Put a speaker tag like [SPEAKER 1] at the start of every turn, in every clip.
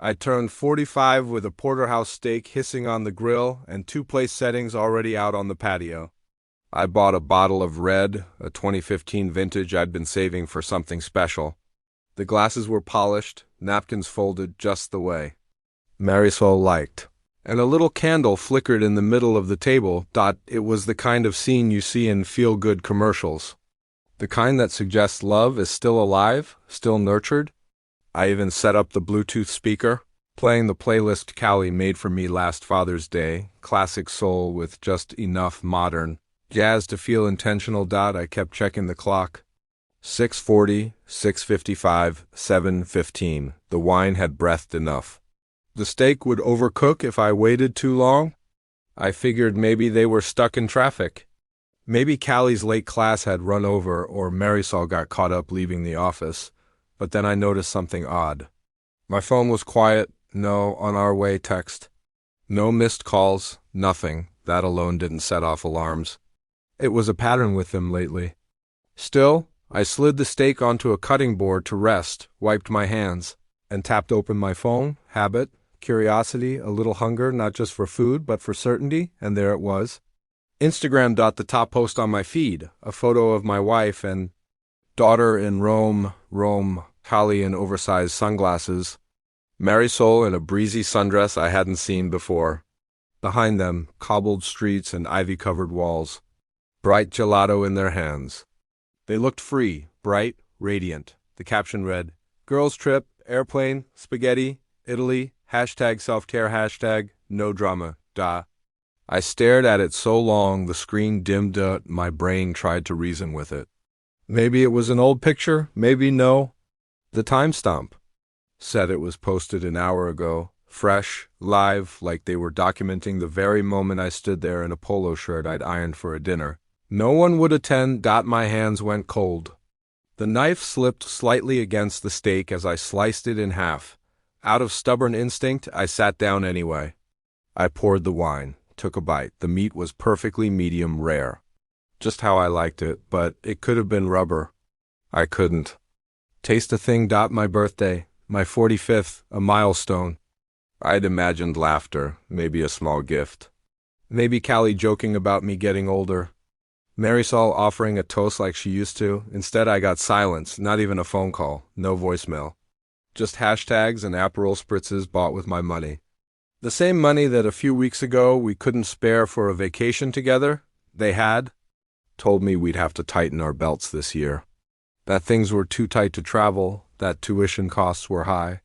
[SPEAKER 1] I turned 45 with a porterhouse steak hissing on the grill and two-place settings already out on the patio. I bought a bottle of red, a 2015 vintage I'd been saving for something special. The glasses were polished, napkins folded just the way Marisol liked. And a little candle flickered in the middle of the table. It was the kind of scene you see in feel-good commercials. The kind that suggests love is still alive, still nurtured. I even set up the Bluetooth speaker, playing the playlist Callie made for me last Father's Day, classic soul with just enough modern jazz to feel intentional. I kept checking the clock. 6:40, 6:55, 7:15. The wine had breathed enough. The steak would overcook if I waited too long. I figured maybe they were stuck in traffic. Maybe Callie's late class had run over or Marisol got caught up leaving the office. But then I noticed something odd. My phone was quiet, no on our way text. No missed calls, nothing. That alone didn't set off alarms. It was a pattern with them lately. Still, I slid the steak onto a cutting board to rest, wiped my hands, and tapped open my phone. Habit, curiosity, a little hunger, not just for food, but for certainty, and there it was. Instagram. The top post on my feed, a photo of my wife and daughter in Rome, Callie in oversized sunglasses, Marisol in a breezy sundress I hadn't seen before. Behind them, cobbled streets and ivy-covered walls, bright gelato in their hands. They looked free, bright, radiant. The caption read, "Girls trip, airplane, spaghetti, Italy, #self-care, no drama, da." I stared at it so long the screen dimmed. My brain tried to reason with it. Maybe it was an old picture, maybe no. The timestamp said it was posted an hour ago, fresh, live, like they were documenting the very moment I stood there in a polo shirt I'd ironed for a dinner. No one would attend. My hands went cold. The knife slipped slightly against the steak as I sliced it in half. Out of stubborn instinct, I sat down anyway. I poured the wine, took a bite. The meat was perfectly medium rare. Just how I liked it, but it could have been rubber. I couldn't taste a thing. My birthday, my 45th, a milestone. I'd imagined laughter, maybe a small gift. Maybe Callie joking about me getting older. Marisol offering a toast like she used to. Instead I got silence, not even a phone call, no voicemail. Just hashtags and Aperol spritzes bought with my money. The same money that a few weeks ago we couldn't spare for a vacation together. They had told me we'd have to tighten our belts this year. That things were too tight to travel, that tuition costs were high,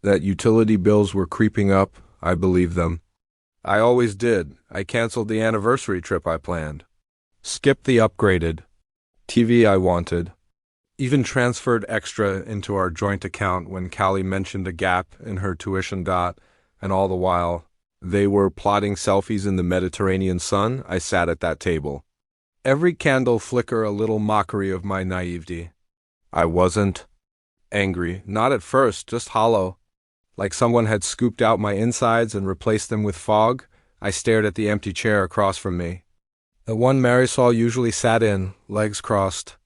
[SPEAKER 1] that utility bills were creeping up. I believed them. I always did. I canceled the anniversary trip I planned. Skipped the upgraded TV I wanted. Even transferred extra into our joint account when Callie mentioned a gap in her tuition. And all the while, they were plotting selfies in the Mediterranean sun. I sat at that table. Every candle flicker a little mockery of my naivety. I wasn't angry, not at first, just hollow. Like someone had scooped out my insides and replaced them with fog. I stared at the empty chair across from me. The one Marisol usually sat in, legs crossed,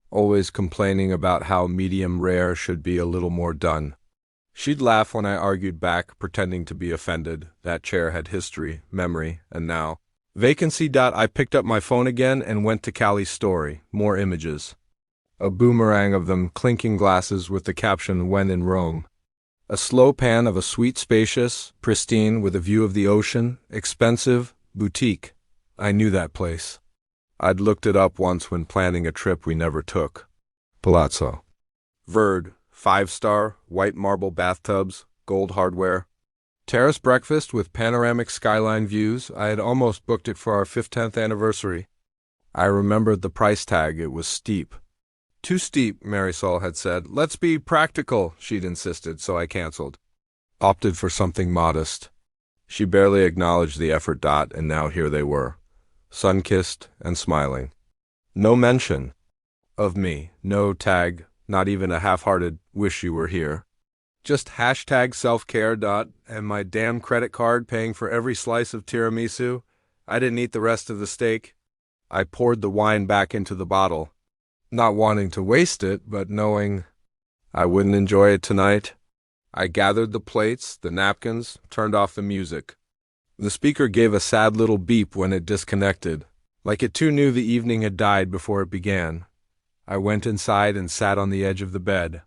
[SPEAKER 1] always complaining about how medium rare should be a little more done. She'd laugh when I argued back, pretending to be offended. That chair had history, memory, and now vacancy. I picked up my phone again and went to Callie's story. More images. A boomerang of them, clinking glasses with the caption, "When in Rome." A slow pan of a suite, spacious, pristine, with a view of the ocean, expensive, boutique. I knew that place. I'd looked it up once when planning a trip we never took. Palazzo Verde, 5-star, white marble bathtubs, gold hardware. Terrace breakfast with panoramic skyline views. I had almost booked it for our 15th anniversary. I remembered the price tag. It was steep. Too steep, Marisol had said. Let's be practical, she'd insisted, so I canceled. Opted for something modest. She barely acknowledged the effort. And now here they were, sun-kissed and smiling. No mention of me, no tag, not even a half-hearted "wish you were here." Just #self-care. And my damn credit card paying for every slice of tiramisu. I didn't eat the rest of the steak. I poured the wine back into the bottle, not wanting to waste it, but knowing I wouldn't enjoy it tonight. I gathered the plates, the napkins, turned off the music. The speaker gave a sad little beep when it disconnected, like it too knew the evening had died before it began. I went inside and sat on the edge of the bed.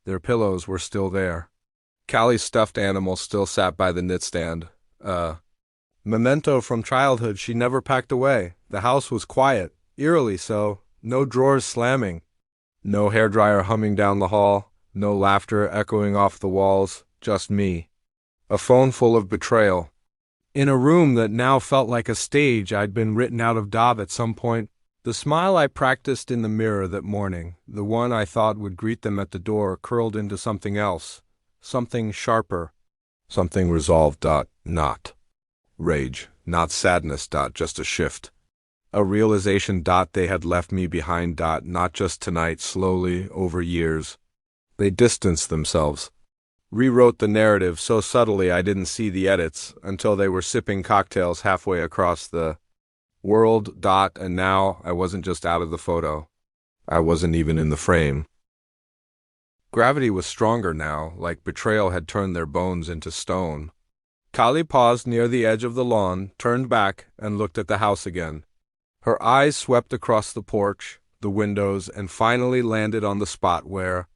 [SPEAKER 1] Their pillows were still there. Callie's stuffed animal still sat by the knitstand. Memento from childhood she never packed away. The house was quiet, eerily so, no drawers slamming. No hairdryer humming down the hall, no laughter echoing off the walls, just me. A phone full of betrayal. In a room that now felt like a stage I'd been written out of Dov at some point. The smile I practiced in the mirror that morning, the one I thought would greet them at the door, curled into something else, something sharper, something resolved. Not rage, not sadness. Just a shift. A realization. They had left me behind. Not just tonight, slowly, over years. They distanced themselves. Rewrote the narrative so subtly I didn't see the edits until they were sipping cocktails halfway across the world. And now I wasn't just out of the photo. I wasn't even in the frame. Gravity was stronger now, like betrayal had turned their bones into stone. Callie paused near the edge of the lawn, turned back, and looked at the house again. Her eyes swept across the porch, the windows, and finally landed on the spot where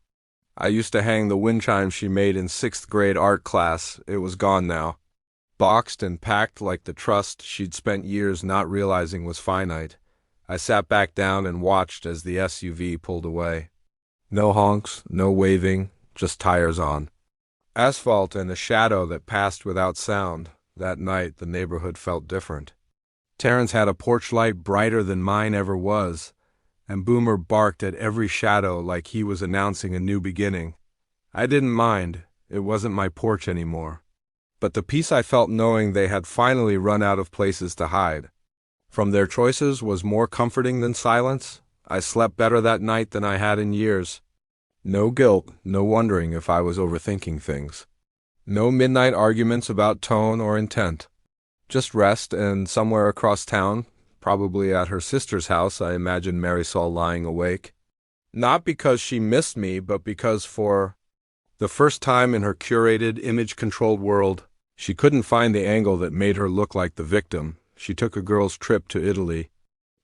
[SPEAKER 1] I used to hang the wind chime she made in 6th grade art class. It was gone now. Boxed and packed like the trust she'd spent years not realizing was finite. I sat back down and watched as the SUV pulled away. No honks, no waving, just tires on. Asphalt and a shadow that passed without sound. That night the neighborhood felt different. Terrence had a porch light brighter than mine ever was, and Boomer barked at every shadow like he was announcing a new beginning. I didn't mind. It wasn't my porch anymore. But the peace I felt knowing they had finally run out of places to hide from their choices was more comforting than silence. I slept better that night than I had in years. No guilt, no wondering if I was overthinking things. No midnight arguments about tone or intent. Just rest, and somewhere across town, probably at her sister's house, I imagined Marisol lying awake. Not because she missed me, but because for the first time in her curated, image-controlled world, she couldn't find the angle that made her look like the victim. She took a girl's trip to Italy.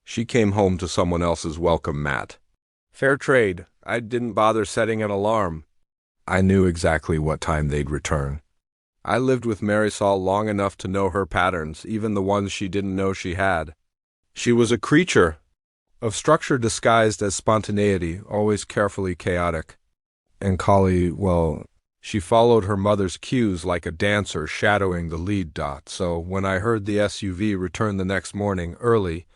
[SPEAKER 1] She came home to someone else's welcome mat. Fair trade. I didn't bother setting an alarm. I knew exactly what time they'd return. I lived with Marisol long enough to know her patterns, even the ones she didn't know she had. She was a creature of structure disguised as spontaneity, always carefully chaotic. And Callie, well, she followed her mother's cues like a dancer shadowing the lead. So when I heard the SUV return the next morning, early,